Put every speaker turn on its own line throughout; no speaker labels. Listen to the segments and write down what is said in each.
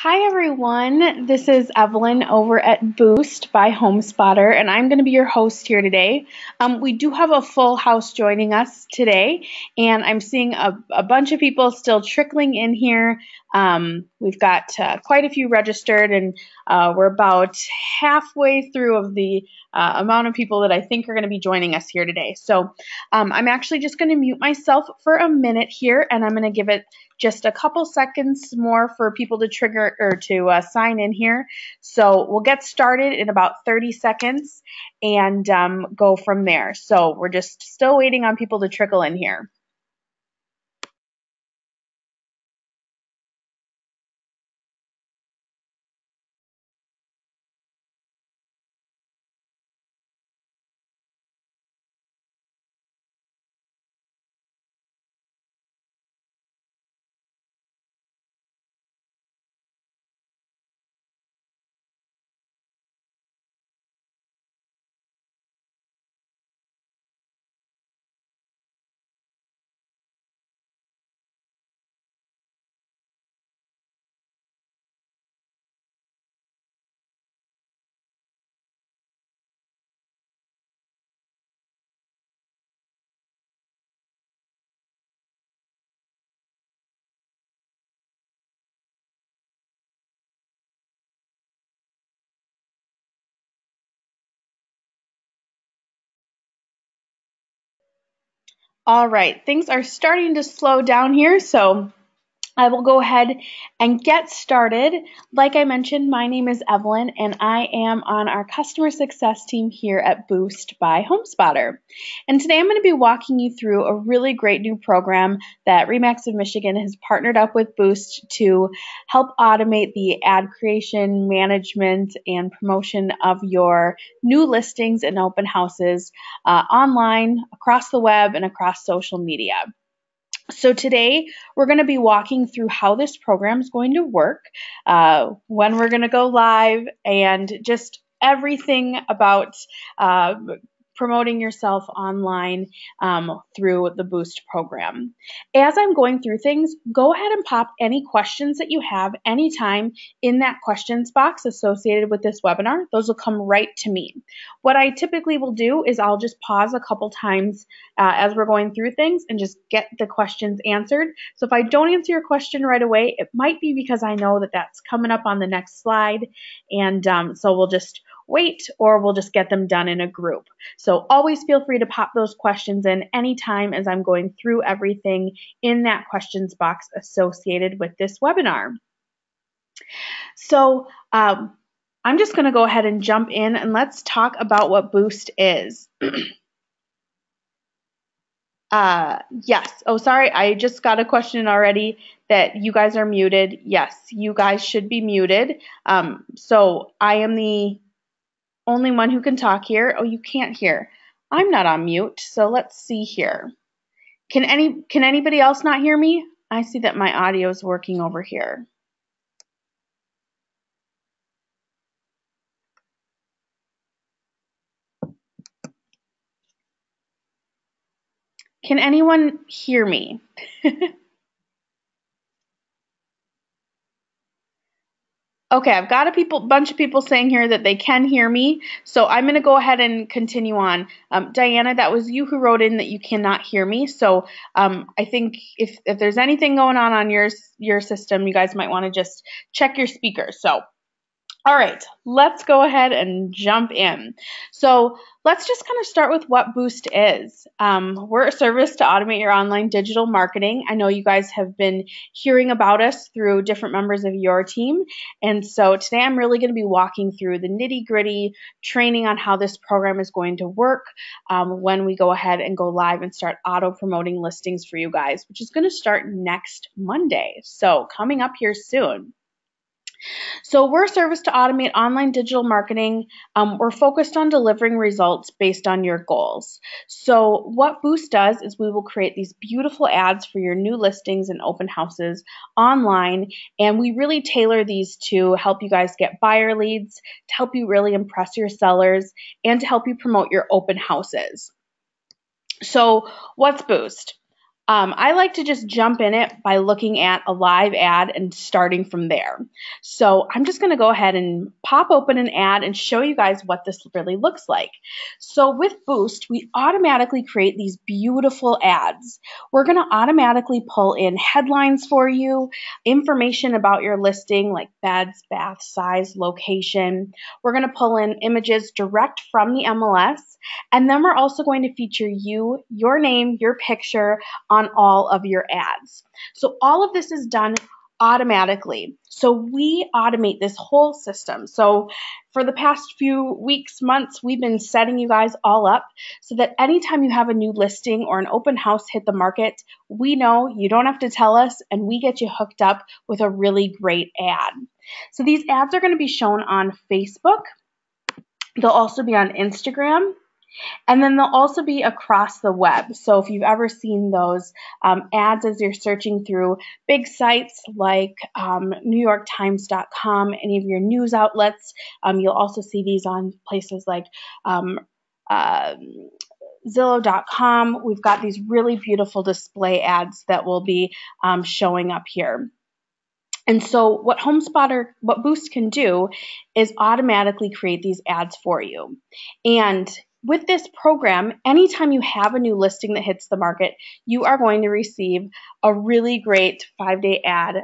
Hi everyone, this is Evelyn over at Boost by HomeSpotter, and I'm going to be your host here today. We do have a full house joining us today, and I'm seeing a bunch of people still trickling in here. We've got quite a few registered, and we're about halfway through of the amount of people that I think are going to be joining us here today. So I'm actually just going to mute myself for a minute here, and I'm going to give it just a couple seconds more for people to trigger or to sign in here. So we'll get started in about 30 seconds and go from there. So we're just still waiting on people to trickle in here. All right, things are starting to slow down here, so I will go ahead and get started. Like I mentioned, my name is Evelyn, and I am on our customer success team here at Boost by HomeSpotter. And today I'm going to be walking you through a really great new program that RE/MAX of Michigan has partnered up with Boost to help automate the ad creation, management, and promotion of your new listings and open houses online, across the web, and across social media. So today we're going to be walking through how this program is going to work, when we're going to go live, and just everything about promoting yourself online through the Boost program. As I'm going through things, go ahead and pop any questions that you have anytime in that questions box associated with this webinar. Those will come right to me. What I typically will do is I'll just pause a couple times as we're going through things and just get the questions answered. So if I don't answer your question right away, it might be because I know that that's coming up on the next slide, and so we'll just wait, or we'll just get them done in a group. So always feel free to pop those questions in anytime as I'm going through everything in that questions box associated with this webinar. So I'm just going to go ahead and jump in, and let's talk about what Boost is. Yes. Oh, sorry. I just got a question already that you guys are muted. Yes, you guys should be muted. So I am the only one who can talk here. Oh, you can't hear. I'm not on mute. So let's see here. Can anybody else not hear me? I see that my audio is working over here. Can anyone hear me? Okay, I've got a bunch of people saying here that they can hear me, so I'm going to go ahead and continue on. Diana, that was you who wrote in that you cannot hear me, so I think if there's anything going on your system, you guys might want to just check your speakers. So, all right, let's go ahead and jump in. So let's just kind of start with what Boost is. We're a service to automate your online digital marketing. I know you guys have been hearing about us through different members of your team. And so today I'm really going to be walking through the nitty-gritty training on how this program is going to work when we go ahead and go live and start auto-promoting listings for you guys, which is going to start next Monday. So coming up here soon. So we're a service to automate online digital marketing. We're focused on delivering results based on your goals. So what Boost does is we will create these beautiful ads for your new listings and open houses online, and we really tailor these to help you guys get buyer leads, to help you really impress your sellers, and to help you promote your open houses. So what's Boost? I like to just jump in it by looking at a live ad and starting from there. So I'm just going to go ahead and pop open an ad and show you guys what this really looks like. So with Boost, we automatically create these beautiful ads. We're going to automatically pull in headlines for you, information about your listing like beds, bath, size, location. We're going to pull in images direct from the MLS, and then we're also going to feature you, your name, your picture on all of your ads. So all of this is done automatically. So we automate this whole system. So for the past few weeks, months, we've been setting you guys all up so that anytime you have a new listing or an open house hit the market, we know you don't have to tell us and we get you hooked up with a really great ad. So these ads are going to be shown on Facebook. They'll also be on Instagram. And then they'll also be across the web. So if you've ever seen those ads as you're searching through big sites like NewYorkTimes.com, any of your news outlets, you'll also see these on places like Zillow.com. We've got these really beautiful display ads that will be showing up here. And so what Boost can do is automatically create these ads for you. And with this program, anytime you have a new listing that hits the market, you are going to receive a really great 5-day ad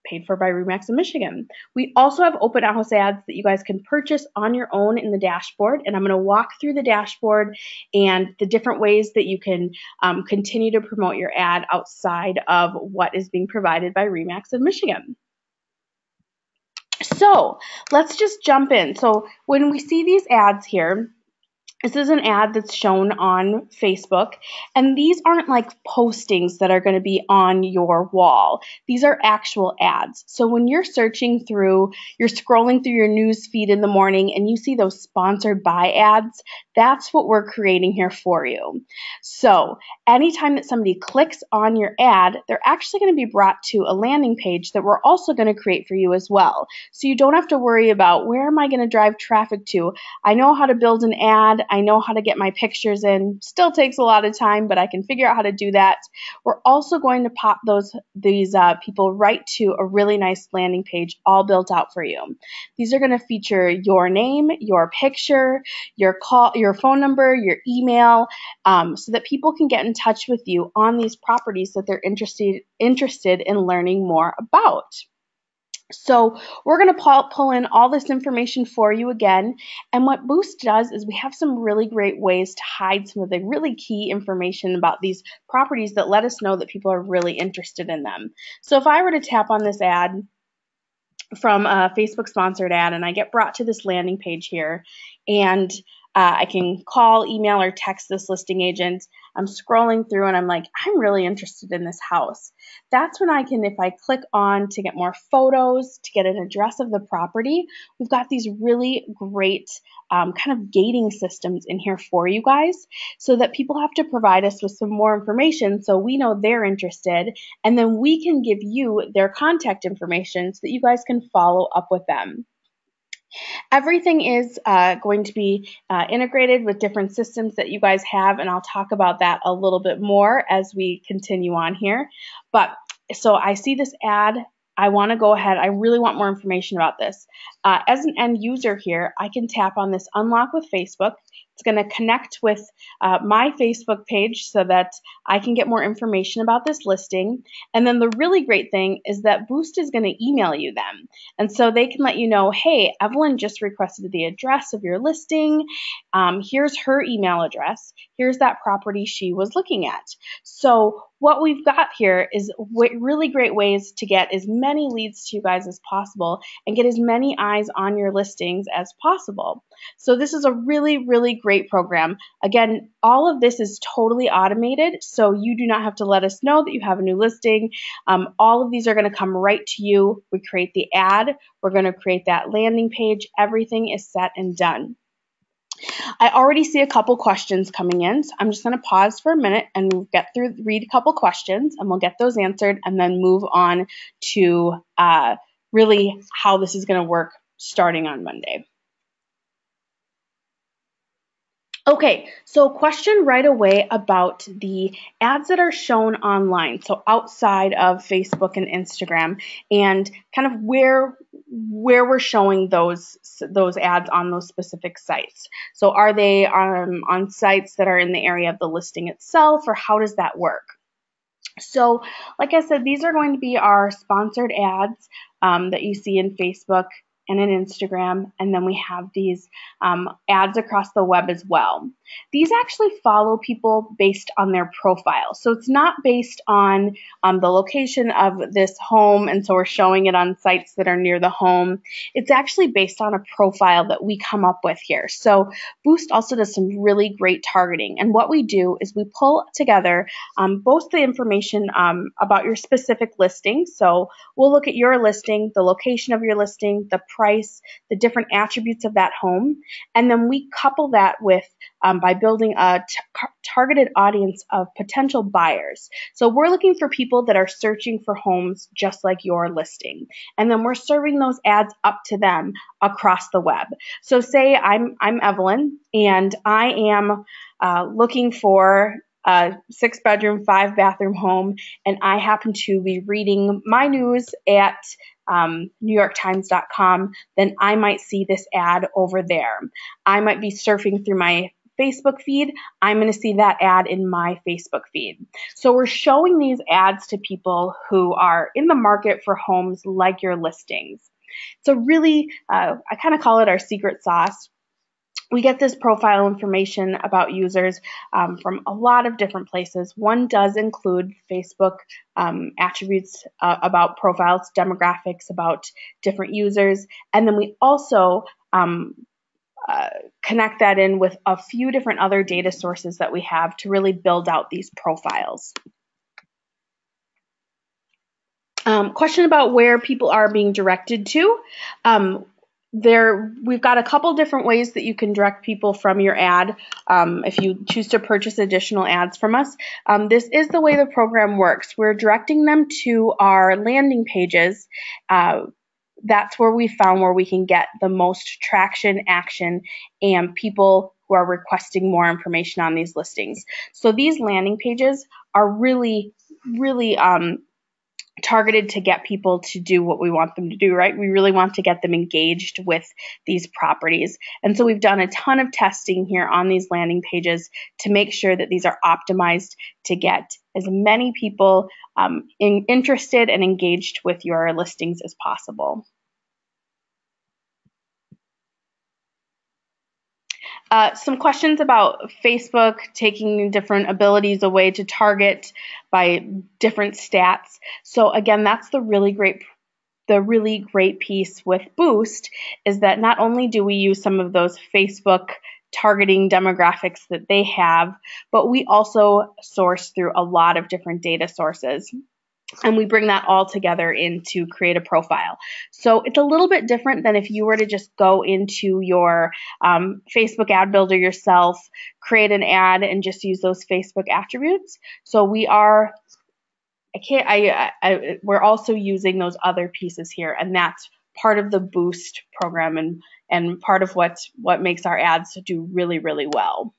paid for by RE/MAX of Michigan. We also have open house ads that you guys can purchase on your own in the dashboard, and I'm going to walk through the dashboard and the different ways that you can continue to promote your ad outside of what is being provided by RE/MAX of Michigan. So let's just jump in. So when we see these ads here, this is an ad that's shown on Facebook, and these aren't like postings that are going to be on your wall. These are actual ads. So when you're scrolling through your news feed in the morning and you see those sponsored by ads, that's what we're creating here for you. So anytime that somebody clicks on your ad, they're actually going to be brought to a landing page that we're also going to create for you as well. So you don't have to worry about where am I going to drive traffic to. I know how to build an ad. I know how to get my pictures in. Still takes a lot of time, but I can figure out how to do that. We're also going to pop these people right to a really nice landing page all built out for you. These are going to feature your name, your picture, your phone number, your email, so that people can get in touch with you on these properties that they're interested in learning more about. So we're going to pull in all this information for you again. And what Boost does is we have some really great ways to hide some of the really key information about these properties that let us know that people are really interested in them. So if I were to tap on this ad from a Facebook sponsored ad and I get brought to this landing page here, and I can call, email, or text this listing agent. I'm scrolling through and I'm like, I'm really interested in this house. That's when I can, if I click on to get more photos, to get an address of the property, we've got these really great kind of gating systems in here for you guys so that people have to provide us with some more information so we know they're interested, and then we can give you their contact information so that you guys can follow up with them. Everything is going to be integrated with different systems that you guys have, and I'll talk about that a little bit more as we continue on here. But so I see this ad. I want to go ahead. I really want more information about this. As an end user here, I can tap on this Unlock with Facebook. It's going to connect with my Facebook page so that I can get more information about this listing. And then the really great thing is that Boost is going to email you them. And so they can let you know, hey, Evelyn just requested the address of your listing. Here's her email address. Here's that property she was looking at. So what we've got here is really great ways to get as many leads to you guys as possible and get as many eyes on your listings as possible. So this is a really, really great program. Again, all of this is totally automated, so you do not have to let us know that you have a new listing. All of these are going to come right to you. We create the ad. We're going to create that landing page. Everything is set and done. I already see a couple questions coming in, so I'm just going to pause for a minute and read a couple questions, and we'll get those answered and then move on to really how this is going to work starting on Monday. Okay, so question right away about the ads that are shown online, so outside of Facebook and Instagram, and kind of where we're showing those ads on those specific sites. So are they on sites that are in the area of the listing itself, or how does that work? So, like I said, these are going to be our sponsored ads that you see in Facebook and in Instagram, and then we have these ads across the web as well. These actually follow people based on their profile. So it's not based on the location of this home, and so we're showing it on sites that are near the home. It's actually based on a profile that we come up with here. So Boost also does some really great targeting, and what we do is we pull together both the information about your specific listing. So we'll look at your listing, the location of your listing, the price, the different attributes of that home, and then we couple that with by building a targeted audience of potential buyers. So we're looking for people that are searching for homes just like your listing, and then we're serving those ads up to them across the web. So say I'm Evelyn, and I am looking for a 6-bedroom, 5-bathroom home, and I happen to be reading my news at NewYorkTimes.com, then I might see this ad over there. I might be surfing through my Facebook feed. I'm going to see that ad in my Facebook feed. So we're showing these ads to people who are in the market for homes like your listings. So really, I kind of call it our secret sauce. We get this profile information about users from a lot of different places. One does include Facebook attributes about profiles, demographics about different users, and then we also connect that in with a few different other data sources that we have to really build out these profiles. Question about where people are being directed to. We've got a couple different ways that you can direct people from your ad if you choose to purchase additional ads from us. This is the way the program works. We're directing them to our landing pages. That's where we found where we can get the most traction, action, and people who are requesting more information on these listings. So these landing pages are really targeted to get people to do what we want them to do, right? We really want to get them engaged with these properties. And so we've done a ton of testing here on these landing pages to make sure that these are optimized to get as many people interested and engaged with your listings as possible. Some questions about Facebook taking different abilities away to target by different stats. So again, that's the really great piece with Boost is that not only do we use some of those Facebook targeting demographics that they have, but we also source through a lot of different data sources. And we bring that all together in to create a profile. So it's a little bit different than if you were to just go into your Facebook ad builder yourself, create an ad, and just use those Facebook attributes. So we're also using those other pieces here, and that's part of the Boost program and part of what makes our ads do really, really well.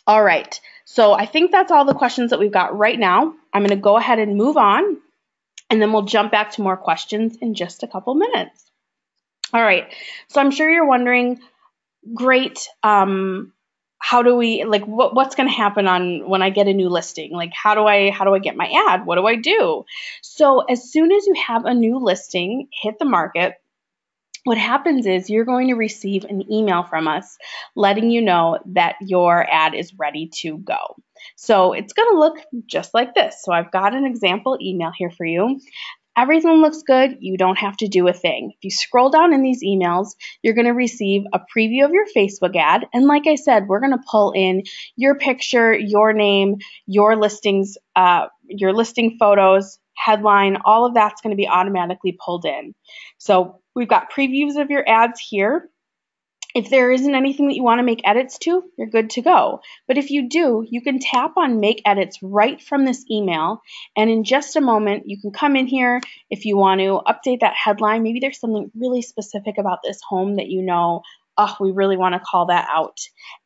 All right, so I think that's all the questions that we've got right now. I'm going to go ahead and move on, and then we'll jump back to more questions in just a couple minutes. All right, so I'm sure you're wondering, great, how do we, like, what's going to happen when I get a new listing? Like, how do I get my ad? What do I do? So as soon as you have a new listing hit the market, what happens is you're going to receive an email from us letting you know that your ad is ready to go. So it's going to look just like this. So I've got an example email here for you. Everything looks good. You don't have to do a thing. If you scroll down in these emails, you're going to receive a preview of your Facebook ad. And like I said, we're going to pull in your picture, your name, your listings, your listing photos, headline, all of that's going to be automatically pulled in. So we've got previews of your ads here. If there isn't anything that you want to make edits to, you're good to go. But if you do, you can tap on Make Edits right from this email. And in just a moment, you can come in here if you want to update that headline. Maybe there's something really specific about this home that you know oh, we really want to call that out.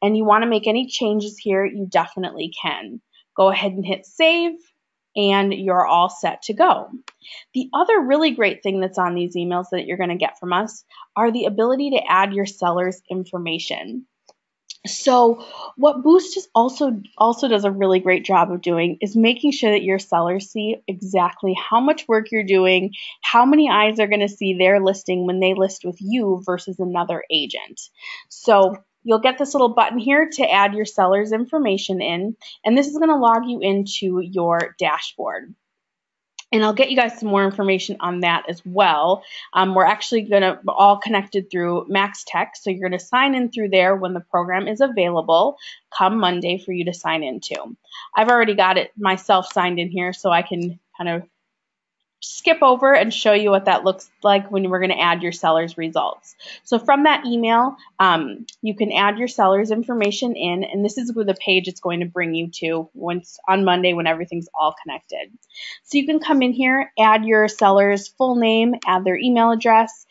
And you want to make any changes here, you definitely can. Go ahead and hit save, and you're all set to go. The other really great thing that's on these emails that you're going to get from us are the ability to add your seller's information. So what Boost is also does a really great job of doing is making sure that your sellers see exactly how much work you're doing, how many eyes are going to see their listing when they list with you versus another agent. So you'll get this little button here to add your seller's information in, and this is going to log you into your dashboard. And I'll get you guys some more information on that as well. We're actually going to all connected through MaxTech, so you're going to sign in through there when the program is available come Monday for you to sign into. I've already got it myself signed in here, so I can kind of skip over and show you what that looks like when we're going to add your seller's results. So from that email, you can add your seller's information in, and this is where the page it's going to bring you to once on Monday when everything's all connected. So you can come in here, add your seller's full name, add their email address,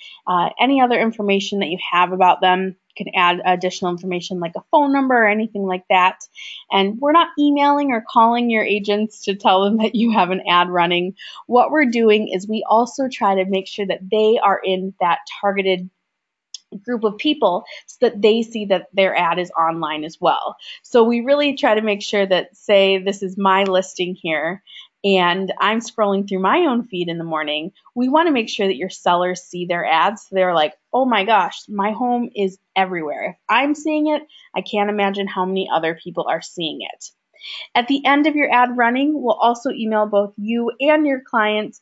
any other information that you have about them. You can add additional information like a phone number or anything like that. And we're not emailing or calling your agents to tell them that you have an ad running. What we're doing is we also try to make sure that they are in that targeted group of people so that they see that their ad is online as well. So we really try to make sure that, say this is my listing here, and I'm scrolling through my own feed in the morning, we want to make sure that your sellers see their ads. So they're like, oh my gosh, my home is everywhere. If I'm seeing it, I can't imagine how many other people are seeing it. At the end of your ad running, we'll also email both you and your clients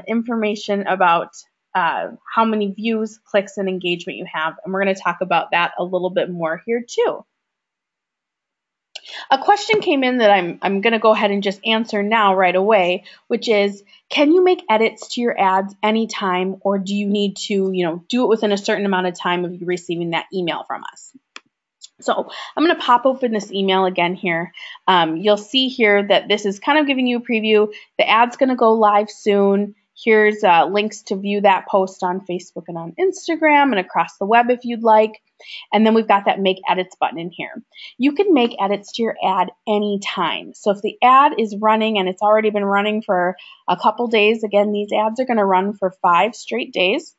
information about how many views, clicks, and engagement you have. And we're going to talk about that a little bit more here too. A question came in that I'm going to go ahead and just answer now right away, which is, can you make edits to your ads anytime, or do you need to, do it within a certain amount of time of you receiving that email from us? So I'm going to pop open this email again here. You'll see here that this is kind of giving you a preview. The ad's going to go live soon. Here's links to view that post on Facebook and on Instagram and across the web if you'd like. And then we've got that make edits button in here. You can make edits to your ad anytime. So if the ad is running and it's already been running for a couple days, again, these ads are going to run for 5 straight days.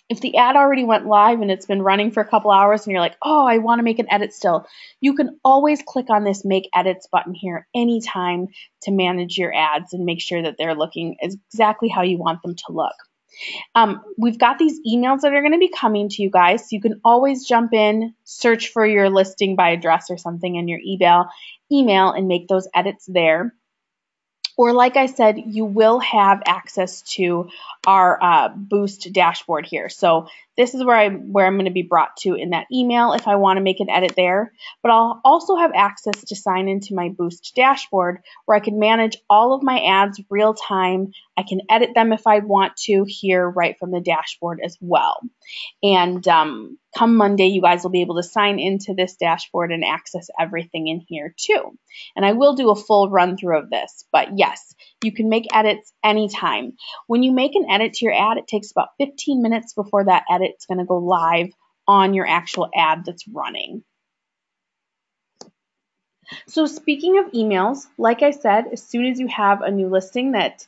If the ad already went live and it's been running for a couple hours and you're like, oh, I want to make an edit still, you can always click on this make edits button here anytime to manage your ads and make sure that they're looking exactly how you want them to look. We've got these emails that are going to be coming to you guys, so you can always jump in, search for your listing by address or something in your email and make those edits there. Or like I said, you will have access to our Boost dashboard here. So this is where I'm going to be brought to in that email if I want to make an edit there. But I'll also have access to sign into my Boost dashboard where I can manage all of my ads real time. I can edit them if I want to here right from the dashboard as well. And come Monday, you guys will be able to sign into this dashboard and access everything in here too. And I will do a full run through of this, but yes, you can make edits anytime. When you make an edit to your ad, it takes about 15 minutes before that edit is going to go live on your actual ad that's running. So speaking of emails, like I said, as soon as you have a new listing that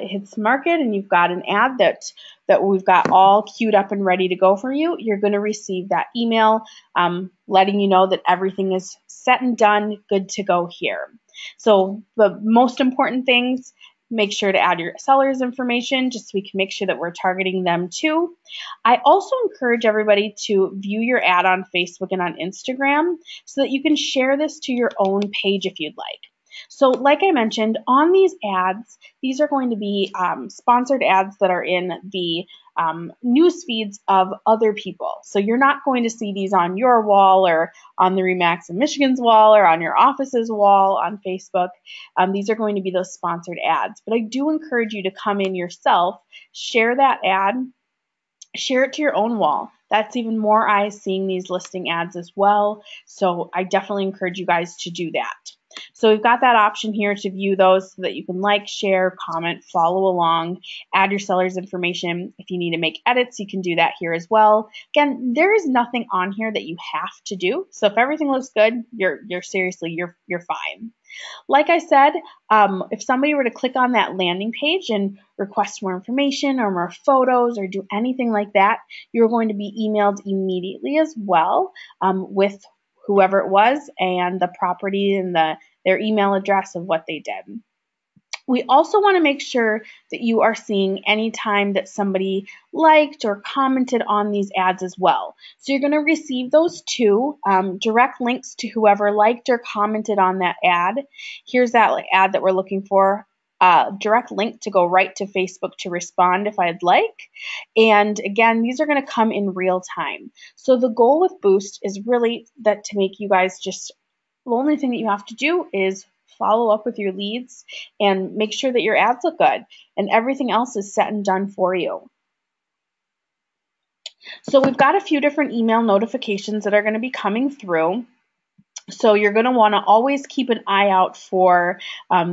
hits market and you've got an ad that we've got all queued up and ready to go for you, you're going to receive that email letting you know that everything is set and done, good to go here. So the most important things, make sure to add your seller's information just so we can make sure that we're targeting them too. I also encourage everybody to view your ad on Facebook and on Instagram so that you can share this to your own page if you'd like. So like I mentioned, on these ads, these are going to be sponsored ads that are in the news feeds of other people. So you're not going to see these on your wall or on the RE/MAX of Michigan's wall or on your office's wall on Facebook. These are going to be those sponsored ads. But I do encourage you to come in yourself, share that ad, share it to your own wall. That's even more eyes seeing these listing ads as well. So I definitely encourage you guys to do that. So we've got that option here to view those so that you can like, share, comment, follow along, add your seller's information. If you need to make edits, you can do that here as well. Again, there is nothing on here that you have to do. So if everything looks good, you're fine. Like I said, if somebody were to click on that landing page and request more information or more photos or do anything like that, you're going to be emailed immediately as well with whoever it was and the property and their email address of what they did. We also want to make sure that you are seeing any time that somebody liked or commented on these ads as well. So you're going to receive those two direct links to whoever liked or commented on that ad. Here's that ad that we're looking for. Direct link to go right to Facebook to respond if I'd like. And again, these are going to come in real time. So the goal with Boost is really that to make you guys just, the only thing that you have to do is follow up with your leads and make sure that your ads look good, and everything else is set and done for you. So we've got a few different email notifications that are going to be coming through. So you're going to want to always keep an eye out for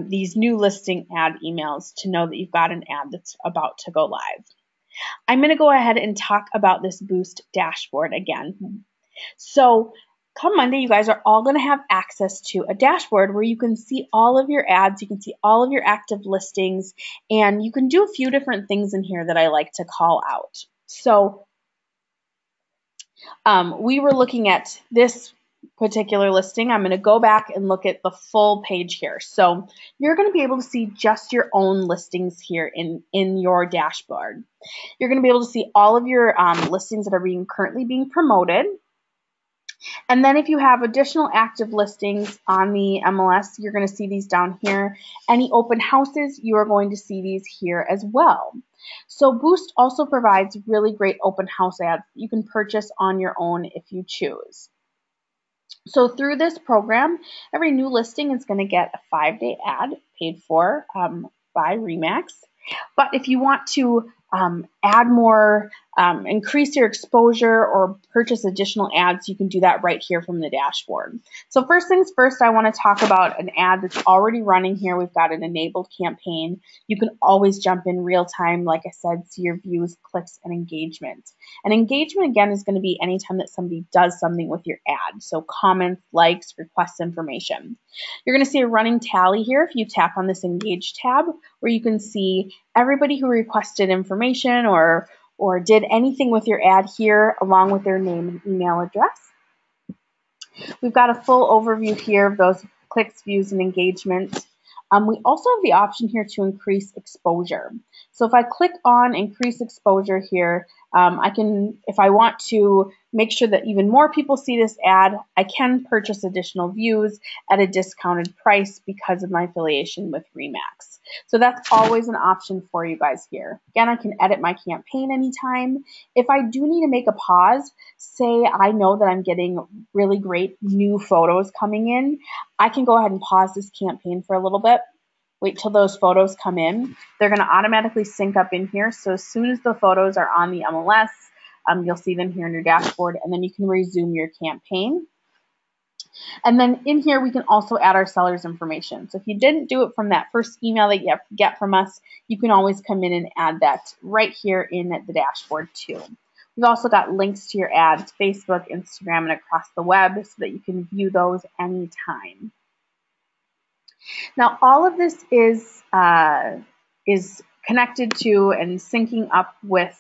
these new listing ad emails to know that you've got an ad that's about to go live. I'm going to go ahead and talk about this Boost dashboard again. So come Monday, you guys are all going to have access to a dashboard where you can see all of your ads, you can see all of your active listings, and you can do a few different things in here that I like to call out. So we were looking at this particular listing. I'm going to go back and look at the full page here. So you're going to be able to see just your own listings here in your dashboard. You're going to be able to see all of your listings that are currently being promoted. And then if you have additional active listings on the MLS, you're going to see these down here. Any open houses, you are going to see these here as well. So Boost also provides really great open house ads you can purchase on your own if you choose. So through this program, every new listing is going to get a 5-day ad paid for by RE/MAX. But if you want to add more, increase your exposure, or purchase additional ads, you can do that right here from the dashboard. So first things first, I want to talk about an ad that's already running here. We've got an enabled campaign. You can always jump in real time, like I said, see your views, clicks, and engagement. And engagement, again, is going to be anytime that somebody does something with your ad. So comments, likes, requests information. You're going to see a running tally here if you tap on this Engage tab, where you can see everybody who requested information or did anything with your ad here, along with their name and email address. We've got a full overview here of those clicks, views, and engagement. We also have the option here to increase exposure. So if I click on increase exposure here, I can, if I want to make sure that even more people see this ad, I can purchase additional views at a discounted price because of my affiliation with RE/MAX. So that's always an option for you guys here. Again, I can edit my campaign anytime. If I do need to make a pause, say I know that I'm getting really great new photos coming in, I can go ahead and pause this campaign for a little bit. Wait till those photos come in. They're going to automatically sync up in here. So as soon as the photos are on the MLS, you'll see them here in your dashboard, and then you can resume your campaign. And then in here, we can also add our seller's information. So if you didn't do it from that first email that you get from us, you can always come in and add that right here in the dashboard too. We've also got links to your ads, Facebook, Instagram, and across the web so that you can view those anytime. Now, all of this is connected to and syncing up with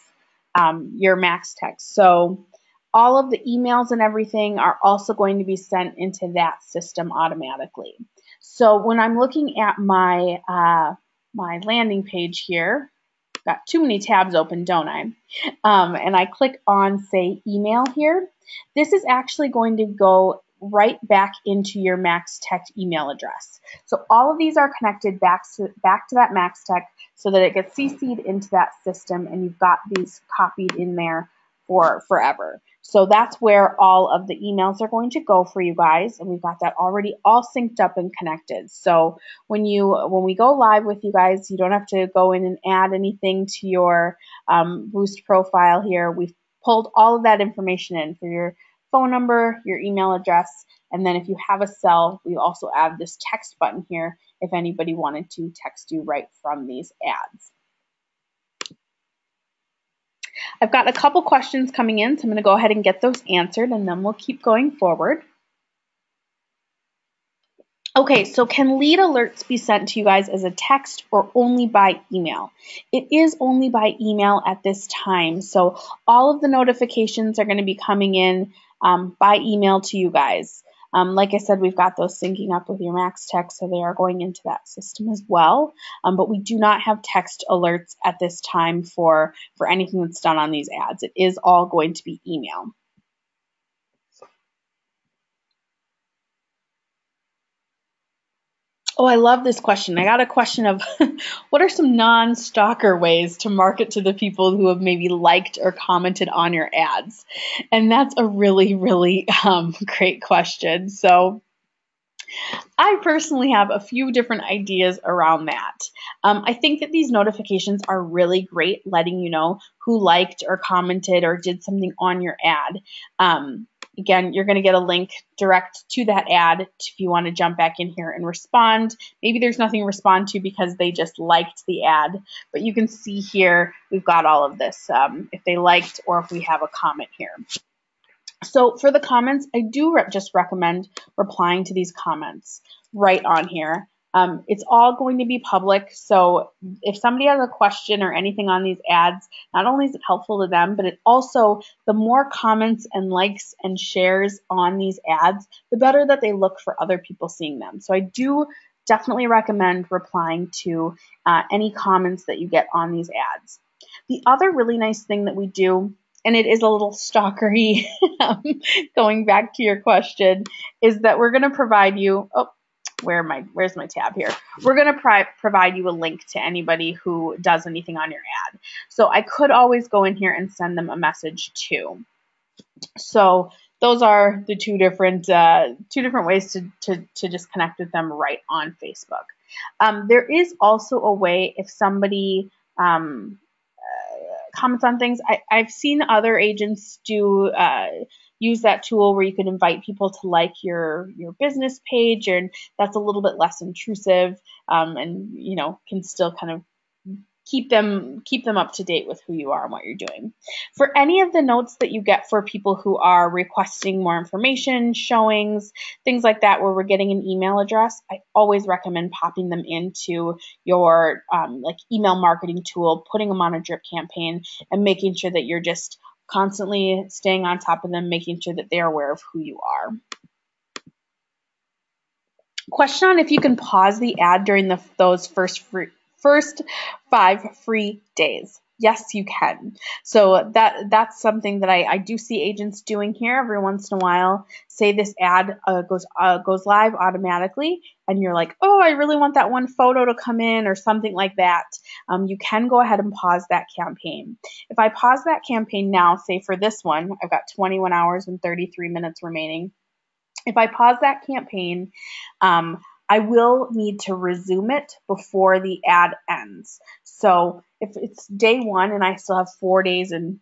your MaxText. So all of the emails and everything are also going to be sent into that system automatically. So when I'm looking at my my landing page here, got too many tabs open, don't I? And I click on, say, email here. This is actually going to go right back into your MaxText email address. So all of these are connected back to that MaxText so that it gets CC'd into that system, and you've got these copied in there for forever. So that's where all of the emails are going to go for you guys, and we've got that already all synced up and connected. So when we go live with you guys, you don't have to go in and add anything to your Boost profile here. We've pulled all of that information in for phone number, your email address, and then if you have a cell, we also add this text button here if anybody wanted to text you right from these ads. I've got a couple questions coming in, so I'm going to go ahead and get those answered, and then we'll keep going forward. Okay, so can lead alerts be sent to you guys as a text or only by email? It is only by email at this time, so all of the notifications are going to be coming in by email to you guys. Like I said, we've got those syncing up with your MaxText, so they are going into that system as well. But we do not have text alerts at this time for anything that's done on these ads. It is all going to be email. Oh, I love this question. I got a question of what are some non-stalker ways to market to the people who have maybe liked or commented on your ads? And that's a really, really great question. So I personally have a few different ideas around that. I think that these notifications are really great, letting you know who liked or commented or did something on your ad. Again, you're going to get a link direct to that ad if you want to jump back in here and respond. Maybe there's nothing to respond to because they just liked the ad, but you can see here we've got all of this if they liked or if we have a comment here. So for the comments, I do just recommend replying to these comments right on here. It's all going to be public, so if somebody has a question or anything on these ads, not only is it helpful to them, but it also, the more comments and likes and shares on these ads, the better that they look for other people seeing them. So I do definitely recommend replying to any comments that you get on these ads. The other really nice thing that we do, and it is a little stalkery, going back to your question, is that we're going to provide you, where's my tab here? We're going to provide you a link to anybody who does anything on your ad. So I could always go in here and send them a message too. So those are the two different ways to just connect with them right on Facebook. There is also a way if somebody comments on things. I've seen other agents do use that tool where you can invite people to like your business page, and that's a little bit less intrusive, and can still kind of keep them up to date with who you are and what you're doing. For any of the notes that you get for people who are requesting more information, showings, things like that, where we're getting an email address, I always recommend popping them into your email marketing tool, putting them on a drip campaign, and making sure that you're just constantly staying on top of them, making sure that they're aware of who you are. Question on if you can pause the ad during those first 5 free days. Yes, you can. So that's something that I do see agents doing here every once in a while. Say this ad goes live automatically, and you're like, oh, I really want that one photo to come in or something like that. You can go ahead and pause that campaign. If I pause that campaign now, say for this one, I've got 21 hours and 33 minutes remaining. If I pause that campaign, I will need to resume it before the ad ends. So if it's day 1 and I still have 4 days and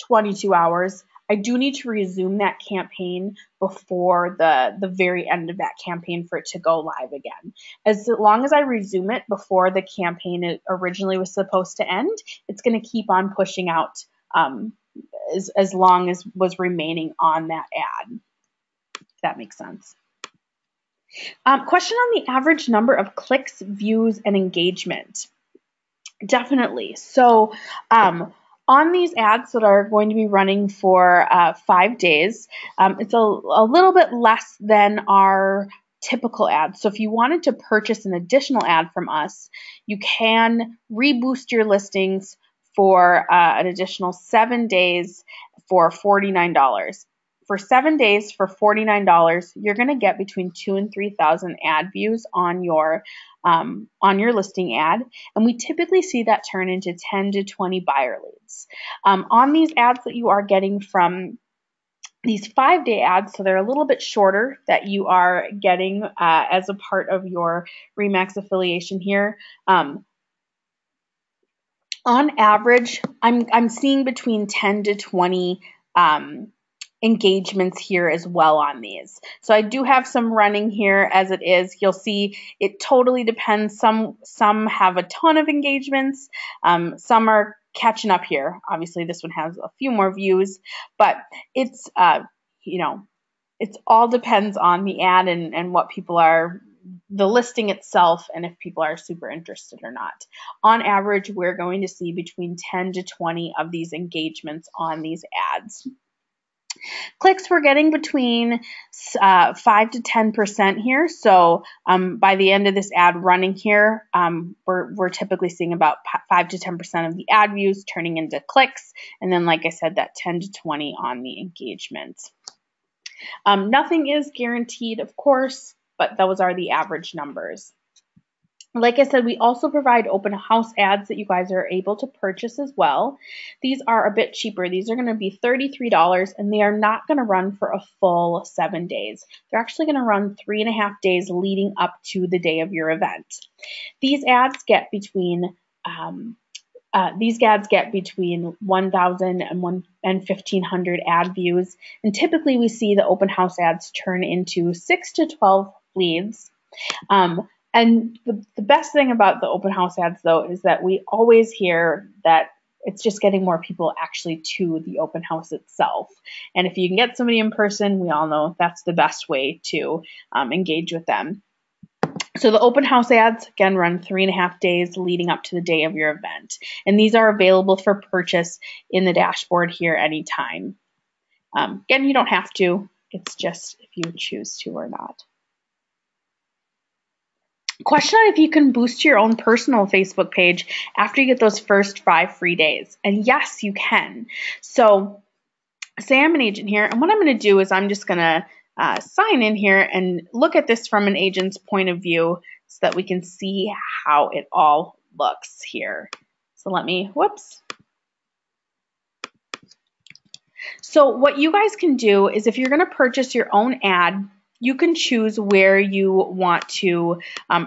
22 hours, I do need to resume that campaign before the very end of that campaign for it to go live again. As long as I resume it before the campaign originally was supposed to end, it's going to keep on pushing out as long as was remaining on that ad. If that makes sense. Question on the average number of clicks, views, and engagement. Definitely. So on these ads that are going to be running for 5 days, it's a little bit less than our typical ads. So if you wanted to purchase an additional ad from us, you can reboost your listings for an additional 7 days for $49. For 7 days for $49, you're going to get between 2,000 and 3,000 ad views on your listing ad, and we typically see that turn into 10 to 20 buyer leads. On these ads that you are getting from these 5-day ads, so they're a little bit shorter, that you are getting as a part of your RE/MAX affiliation here. On average, I'm seeing between 10 to 20 engagements here as well on these. So I do have some running here as it is. You'll see it totally depends. Some have a ton of engagements. Some are catching up here. Obviously this one has a few more views, but it's, you know, it all depends on the ad and what people are, the listing itself, and if people are super interested or not. On average, we're going to see between 10 to 20 of these engagements on these ads. Clicks, we're getting between 5 to 10% here. So by the end of this ad running here, we're typically seeing about 5 to 10% of the ad views turning into clicks. And then, like I said, that 10 to 20 on the engagements. Nothing is guaranteed, of course, but those are the average numbers. Like I said, we also provide open house ads that you guys are able to purchase as well. These are a bit cheaper. These are going to be $33, and they are not going to run for a full 7 days. They're actually going to run 3.5 days leading up to the day of your event. These ads get between 1,000 and 1,500 ad views, and typically we see the open house ads turn into 6 to 12 leads. And the best thing about the open house ads, though, is that we always hear that it's just getting more people actually to the open house itself. And if you can get somebody in person, we all know that's the best way to engage with them. So the open house ads, again, run 3.5 days leading up to the day of your event. And these are available for purchase in the dashboard here anytime. Again, you don't have to. It's just if you choose to or not. Question on if you can boost your own personal Facebook page after you get those first 5 free days. And yes, you can. So say I'm an agent here, and what I'm going to do is I'm just going to sign in here and look at this from an agent's point of view so that we can see how it all looks here. So let me, whoops. So what you guys can do is if you're going to purchase your own ad, you can choose where you want to,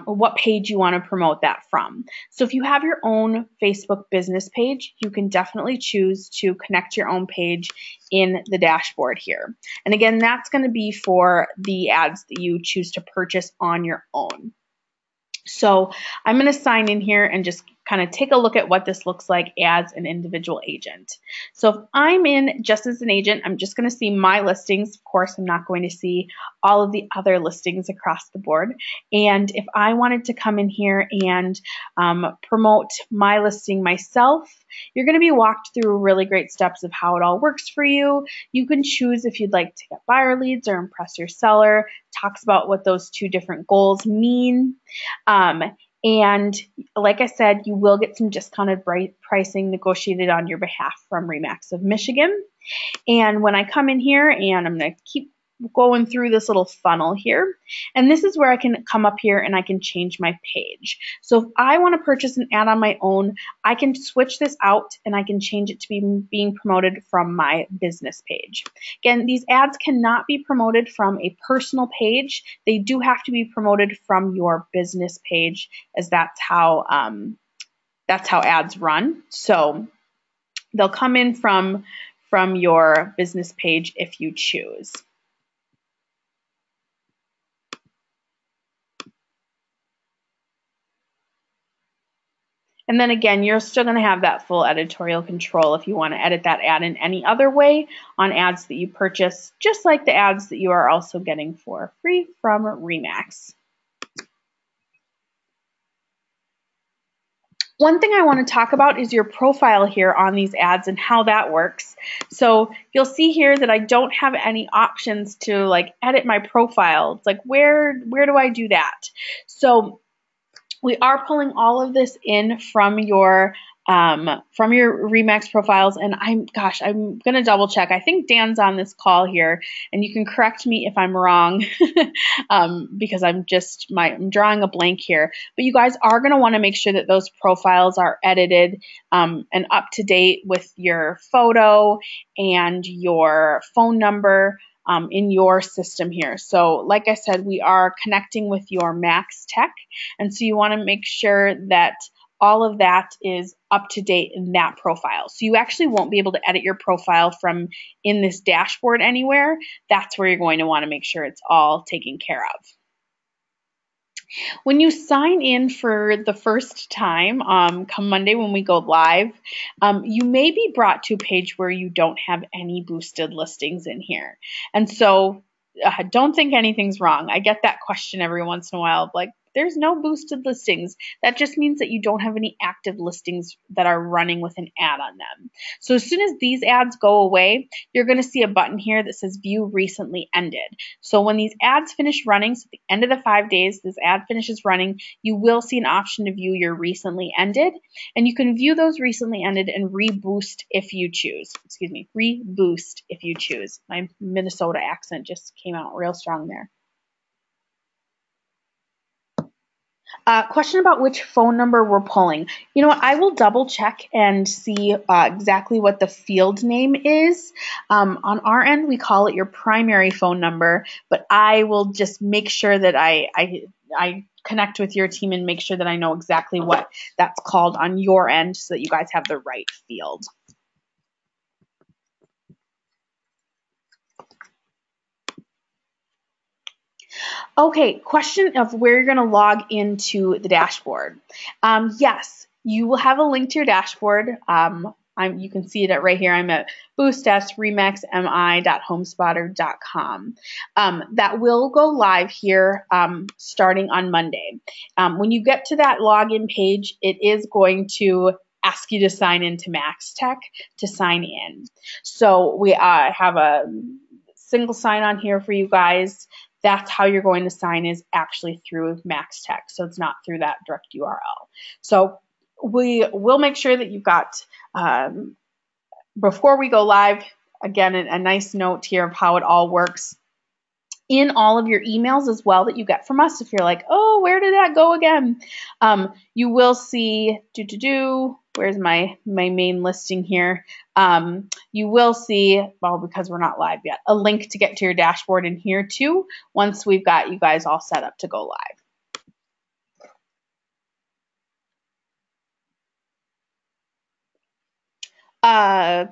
what page you want to promote that from. So if you have your own Facebook business page, you can definitely choose to connect your own page in the dashboard here. And again, that's going to be for the ads that you choose to purchase on your own. So I'm going to sign in here and just kind of take a look at what this looks like as an individual agent. So if I'm in just as an agent, I'm just going to see my listings. Of course, I'm not going to see all of the other listings across the board. And if I wanted to come in here and promote my listing myself, you're going to be walked through really great steps of how it all works for you. You can choose if you'd like to get buyer leads or impress your seller. Talks about what those two different goals mean. And like I said, you will get some discounted pricing negotiated on your behalf from RE/MAX of Michigan. And when I come in here, and I'm going to keep going through this little funnel here, and this is where I can come up here and I can change my page. So if I want to purchase an ad on my own, I can switch this out and I can change it to be being promoted from my business page. Again, these ads cannot be promoted from a personal page. They do have to be promoted from your business page, as that's how ads run. So they'll come in from your business page if you choose. And then again, you're still going to have that full editorial control if you want to edit that ad in any other way on ads that you purchase, just like the ads that you are also getting for free from RE/MAX. One thing I want to talk about is your profile here on these ads and how that works. So you'll see here that I don't have any options to like edit my profile. It's like, where do I do that? So we are pulling all of this in from your RE/MAX profiles, and I'm gonna double check. I think Dan's on this call here, and you can correct me if I'm wrong, because I'm drawing a blank here. But you guys are gonna want to make sure that those profiles are edited and up to date with your photo and your phone number. In your system here. So like I said, we are connecting with your Max Tech, and so you want to make sure that all of that is up to date in that profile. So you actually won't be able to edit your profile from in this dashboard anywhere. That's where you're going to want to make sure it's all taken care of. When you sign in for the first time, come Monday when we go live, you may be brought to a page where you don't have any boosted listings in here. And so don't think anything's wrong. I get that question every once in a while, like, there's no boosted listings. That just means that you don't have any active listings that are running with an ad on them. So as soon as these ads go away, you're going to see a button here that says view recently ended. So when these ads finish running, so at the end of the 5 days, this ad finishes running, you will see an option to view your recently ended, and you can view those recently ended and reboost if you choose. Excuse me, reboost if you choose. My Minnesota accent just came out real strong there. Question about which phone number we're pulling. You know what? I will double check and see exactly what the field name is. On our end, we call it your primary phone number, but I will just make sure that I connect with your team and make sure that I know exactly what that's called on your end so that you guys have the right field. Okay, question of where you're going to log into the dashboard. Yes, you will have a link to your dashboard. You can see it right here. I'm at boost-remaxmi.homespotter.com. That will go live here starting on Monday. When you get to that login page, it is going to ask you to sign into MaxTech to sign in. So we have a single sign on here for you guys. That's how you're going to sign, is actually through MaxTech. So it's not through that direct URL. So we will make sure that you've got, before we go live, again, a nice note here of how it all works in all of your emails as well that you get from us. If you're like, oh, where did that go again? You will see, where's my main listing here? You will see, well, because we're not live yet, a link to get to your dashboard in here too, once we've got you guys all set up to go live.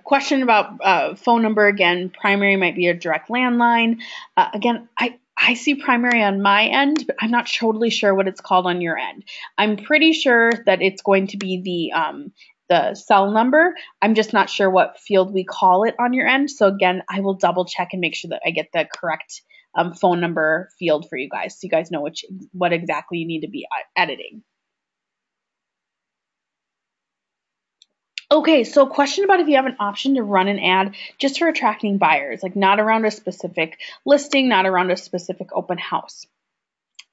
Question about phone number again. Primary might be a direct landline. Again, I see primary on my end, but I'm not totally sure what it's called on your end. I'm pretty sure that it's going to be the cell number. I'm just not sure what field we call it on your end. So again, I will double check and make sure that I get the correct phone number field for you guys, so you guys know what exactly you need to be editing. Okay, so question about if you have an option to run an ad just for attracting buyers, like not around a specific listing, not around a specific open house.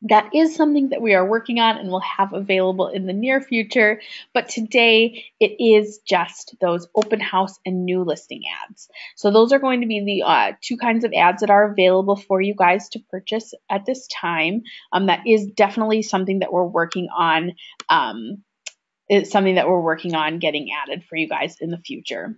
That is something that we are working on and will have available in the near future, but today it is just those open house and new listing ads. So those are going to be the two kinds of ads that are available for you guys to purchase at this time. That is definitely something that we're working on. It's something that we're working on getting added for you guys in the future.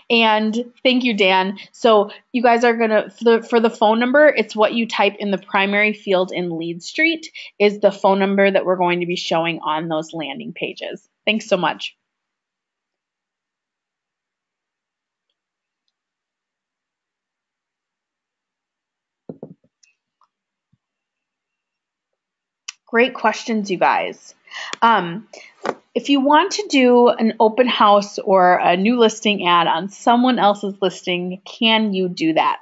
And thank you, Dan. So you guys are going to, for the phone number, it's what you type in the primary field in Lead Street is the phone number that we're going to be showing on those landing pages. Thanks so much. Great questions, you guys. If you want to do an open house or a new listing ad on someone else's listing, can you do that?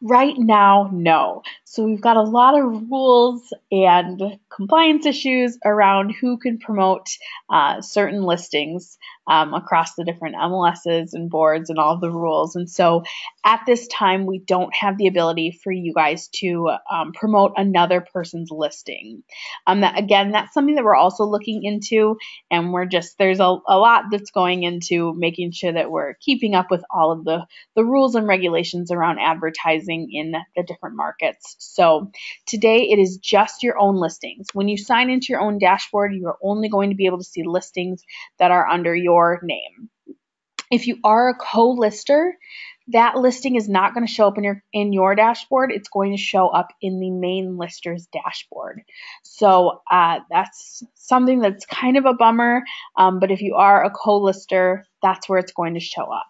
Right now, no. So we've got a lot of rules and compliance issues around who can promote certain listings across the different MLSs and boards and all of the rules. And so at this time, we don't have the ability for you guys to promote another person's listing. That's something that we're also looking into, and there's a lot that's going into making sure that we're keeping up with all of the rules and regulations around advertising in the different markets. So today it is just your own listings. When you sign into your own dashboard, you are only going to be able to see listings that are under your name. If you are a co-lister, that listing is not going to show up in your dashboard. It's going to show up in the main lister's dashboard. So that's something that's kind of a bummer, but if you are a co-lister, that's where it's going to show up.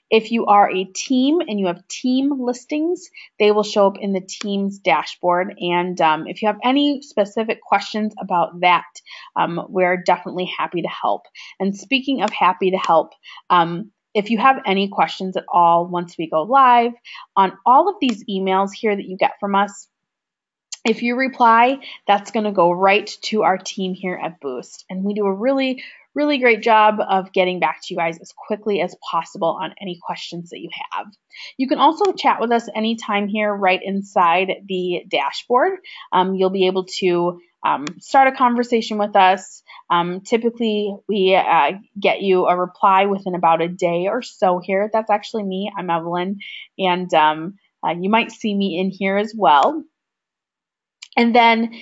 If you are a team and you have team listings, they will show up in the team's dashboard. And if you have any specific questions about that, we're definitely happy to help. And speaking of happy to help, if you have any questions at all once we go live on all of these emails here that you get from us, if you reply, that's going to go right to our team here at Boost. And we do a really great job of getting back to you guys as quickly as possible on any questions that you have. You can also chat with us anytime here right inside the dashboard. You'll be able to start a conversation with us. Typically, we get you a reply within about a day or so here. That's actually me. I'm Evelyn, and you might see me in here as well. And then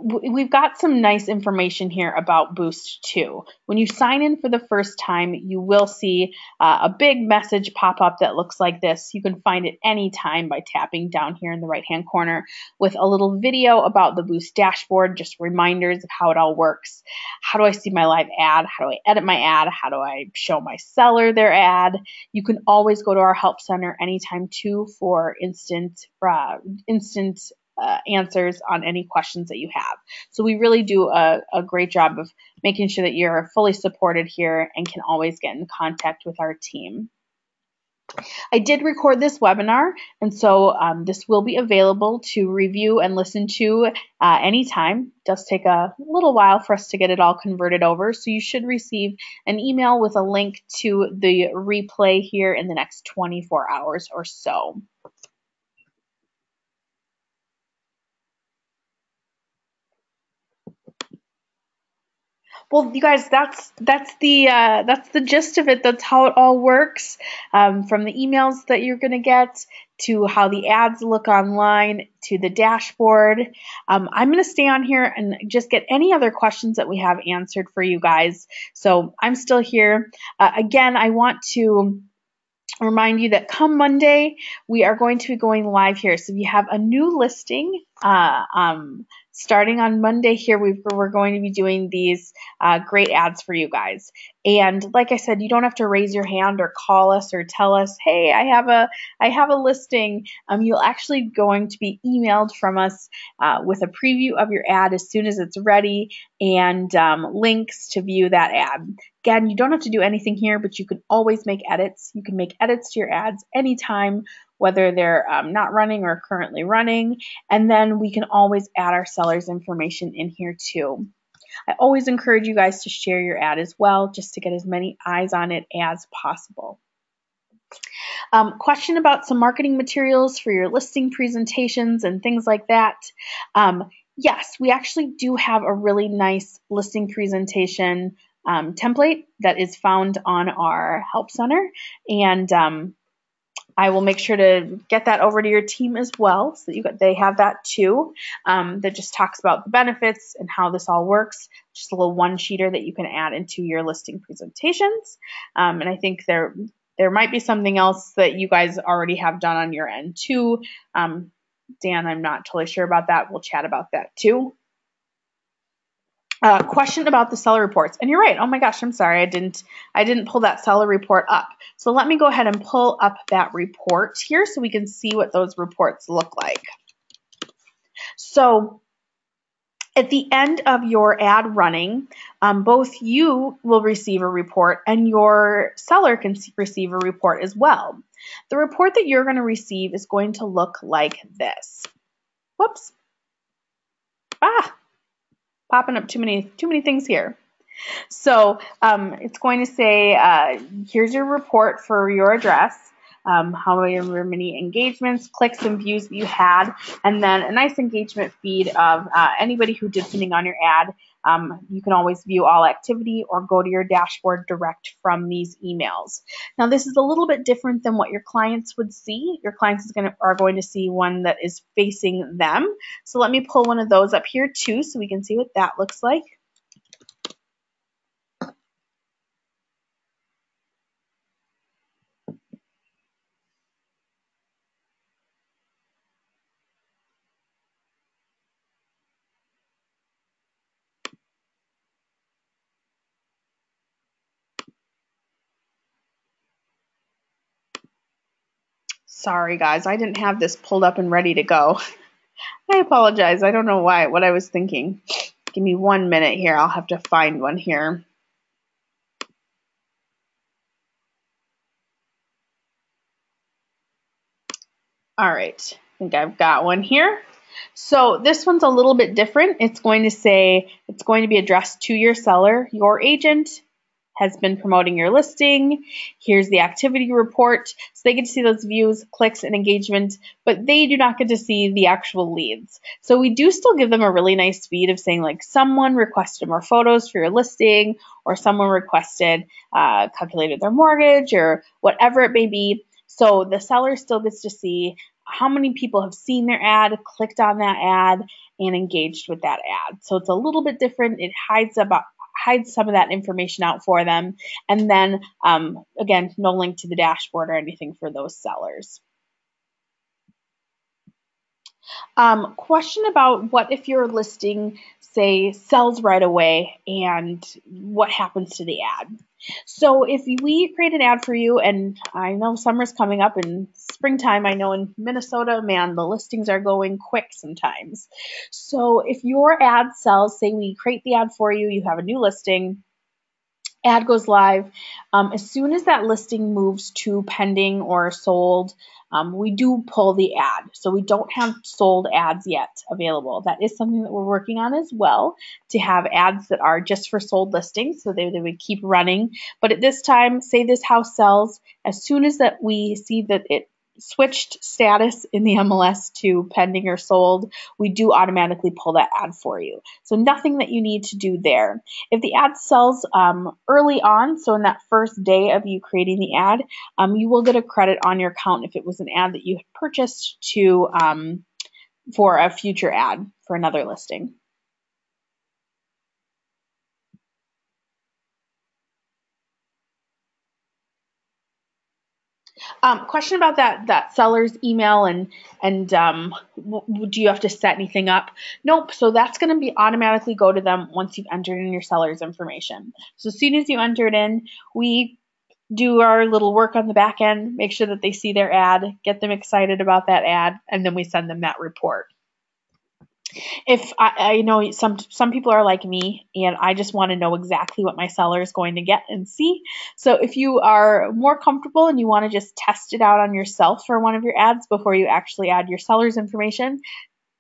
we've got some nice information here about Boost too. When you sign in for the first time, you will see a big message pop up that looks like this. You can find it anytime by tapping down here in the right-hand corner with a little video about the Boost dashboard, just reminders of how it all works. How do I see my live ad? How do I edit my ad? How do I show my seller their ad? You can always go to our help center anytime too for instant answers on any questions that you have. So we really do a great job of making sure that you're fully supported here and can always get in contact with our team. I did record this webinar, and so this will be available to review and listen to anytime. It does take a little while for us to get it all converted over, so you should receive an email with a link to the replay here in the next 24 hours or so. Well, you guys, that's the gist of it. That's how it all works. From the emails that you're going to get to how the ads look online to the dashboard. I'm going to stay on here and just get any other questions that we have answered for you guys. So I'm still here. Again, I want to remind you that come Monday, we are going to be going live here. So if you have a new listing, starting on Monday here, we're going to be doing these great ads for you guys. And like I said, you don't have to raise your hand or call us or tell us, hey, I have a listing. You'll actually going to be emailed from us with a preview of your ad as soon as it's ready and links to view that ad. Again, you don't have to do anything here, but you can always make edits. You can make edits to your ads anytime, whether they're not running or currently running. And then we can always add our seller's information in here too. I always encourage you guys to share your ad as well, just to get as many eyes on it as possible. Question about some marketing materials for your listing presentations and things like that. Yes, we actually do have a really nice listing presentation template that is found on our help center, and I will make sure to get that over to your team as well, so that they have that too. That just talks about the benefits and how this all works. Just a little one-sheeter that you can add into your listing presentations. And I think there might be something else that you guys already have done on your end too. Dan, I'm not totally sure about that. We'll chat about that too. Question about the seller reports, and you're right. Oh my gosh, I'm sorry, I didn't pull that seller report up. So let me go ahead and pull up that report here so we can see what those reports look like. So at the end of your ad running, both you will receive a report and your seller can receive a report as well. The report that you're going to receive is going to look like this. Whoops. Popping up too many things here. So it's going to say, here's your report for your address, how many engagements, clicks, and views that you had, and then a nice engagement feed of anybody who did something on your ad. You can always view all activity or go to your dashboard direct from these emails. Now, this is a little bit different than what your clients would see. Your clients are going to see one that is facing them. So let me pull one of those up here too so we can see what that looks like. Sorry guys, I didn't have this pulled up and ready to go. I apologize. I don't know what I was thinking. Give me 1 minute here. I'll have to find one here. All right, I think I've got one here. So this one's a little bit different. It's going to be addressed to your seller. Your agent has been promoting your listing. Here's the activity report. So they get to see those views, clicks, and engagement, but they do not get to see the actual leads. So we do still give them a really nice feed of saying like someone requested more photos for your listing, or someone requested calculated their mortgage, or whatever it may be. So the seller still gets to see how many people have seen their ad, clicked on that ad, and engaged with that ad. So it's a little bit different. It hides some of that information out for them. And then, again, no link to the dashboard or anything for those sellers. Question about what if your listing, say, sells right away, and what happens to the ad? So if we create an ad for you, and I know summer's coming up and springtime, I know in Minnesota, man, the listings are going quick sometimes. So if your ad sells, say we create the ad for you, you have a new listing, ad goes live. As soon as that listing moves to pending or sold, we do pull the ad. So we don't have sold ads yet available. That is something that we're working on as well, to have ads that are just for sold listings, so they would keep running. But at this time, say this house sells, as soon as that we see that it switched status in the MLS to pending or sold, we do automatically pull that ad for you. So nothing that you need to do there. If the ad sells early on, so in that first day of you creating the ad, you will get a credit on your account if it was an ad that you had purchased to for a future ad for another listing. Question about that seller's email and do you have to set anything up? Nope. So that's going to be automatically go to them once you've entered in your seller's information. So as soon as you enter it in, we do our little work on the back end, make sure that they see their ad, get them excited about that ad, and then we send them that report. If I know some people are like me, and I just want to know exactly what my seller is going to get and see. So if you are more comfortable and you want to just test it out on yourself for one of your ads before you actually add your seller's information,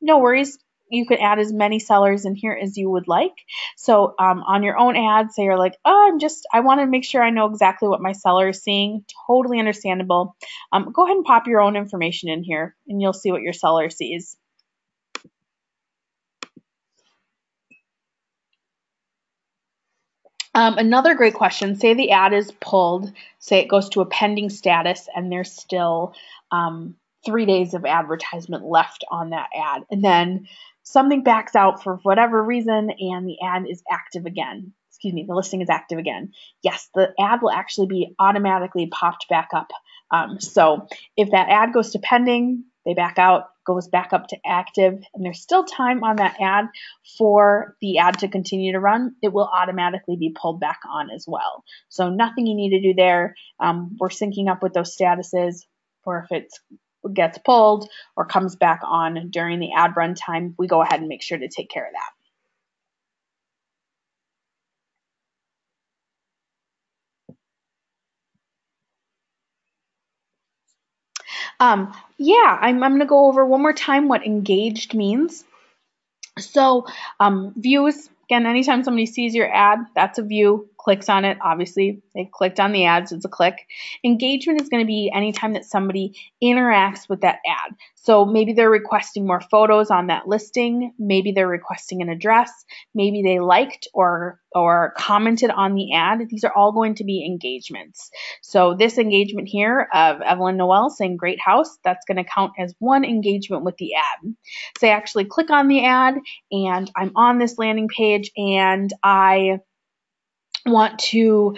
no worries. You can add as many sellers in here as you would like. So on your own ad, say you're like, oh, I want to make sure I know exactly what my seller is seeing. Totally understandable. Go ahead and pop your own information in here, and you'll see what your seller sees. Another great question, say the ad is pulled, say it goes to a pending status, and there's still 3 days of advertisement left on that ad. And then something backs out for whatever reason and the ad is active again. Excuse me, the listing is active again. Yes, the ad will actually be automatically popped back up. So if that ad goes to pending, they back out, goes back up to active, and there's still time on that ad for the ad to continue to run, it will automatically be pulled back on as well. So nothing you need to do there. We're syncing up with those statuses for if it gets pulled or comes back on during the ad run time, we go ahead and make sure to take care of that. Yeah, I'm going to go over one more time what engaged means. So views, again, anytime somebody sees your ad, that's a view, clicks on it. Obviously, they clicked on the ads, it's a click. Engagement is going to be anytime that somebody interacts with that ad. So maybe they're requesting more photos on that listing. Maybe they're requesting an address. Maybe they liked or commented on the ad. These are all going to be engagements. So this engagement here of Evelyn Noel saying great house, that's going to count as one engagement with the ad. So I actually click on the ad and I'm on this landing page and I want to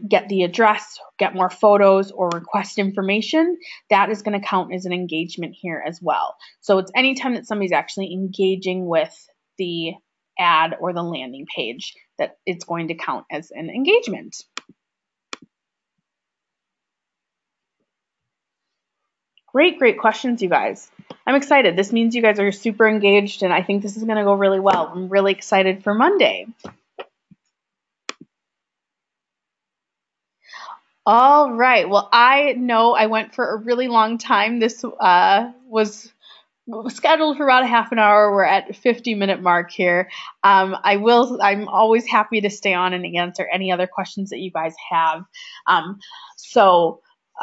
get the address, get more photos, or request information, that is going to count as an engagement here as well. So it's anytime that somebody's actually engaging with the ad or the landing page that it's going to count as an engagement. Great, great questions, you guys. I'm excited. This means you guys are super engaged, and I think this is going to go really well. I'm really excited for Monday. All right. Well, I know I went for a really long time. This was scheduled for about a half an hour. We're at 50-minute mark here. I'm always happy to stay on and answer any other questions that you guys have.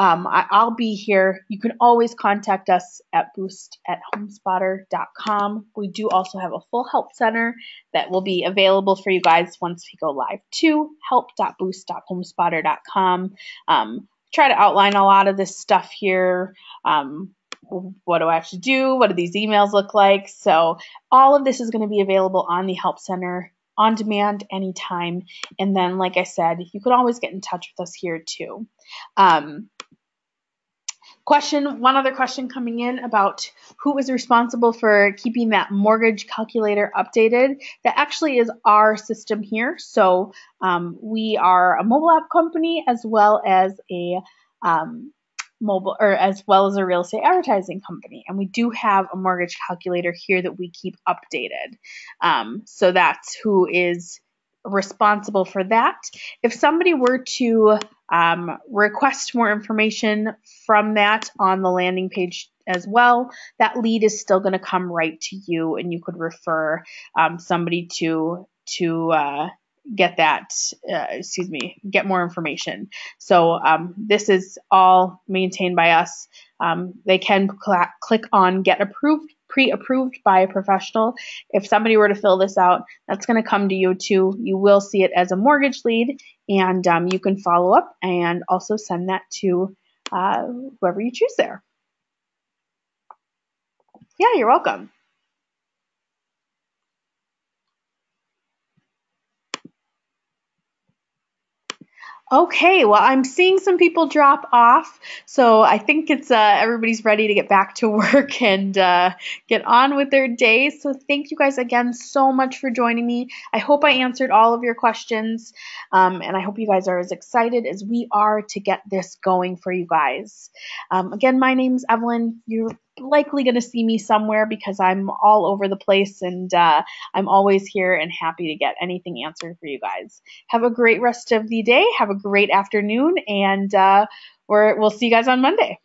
I'll be here. You can always contact us at boost@homespotter.com. We do also have a full help center that will be available for you guys once we go live to help.boost.homespotter.com. Try to outline a lot of this stuff here. What do I have to do? What do these emails look like? So all of this is going to be available on the help center on demand anytime. And then, like I said, you can always get in touch with us here too. One other question coming in about who is responsible for keeping that mortgage calculator updated. That actually is our system here. So we are a mobile app company as well as a real estate advertising company, and we do have a mortgage calculator here that we keep updated. So that's who is responsible for that. If somebody were to request more information from that on the landing page as well, that lead is still going to come right to you, and you could refer somebody to get more information. So this is all maintained by us. They can click on get approved, pre-approved by a professional. If somebody were to fill this out, that's going to come to you too. You will see it as a mortgage lead, and you can follow up and also send that to whoever you choose there. Yeah, you're welcome. Okay, well, I'm seeing some people drop off, so I think it's everybody's ready to get back to work and get on with their day. So thank you guys again so much for joining me. I hope I answered all of your questions, and I hope you guys are as excited as we are to get this going for you guys. Again, my name's Evelyn. You're likely going to see me somewhere because I'm all over the place, and I'm always here and happy to get anything answered for you guys. Have a great rest of the day. Have a great afternoon, and we'll see you guys on Monday.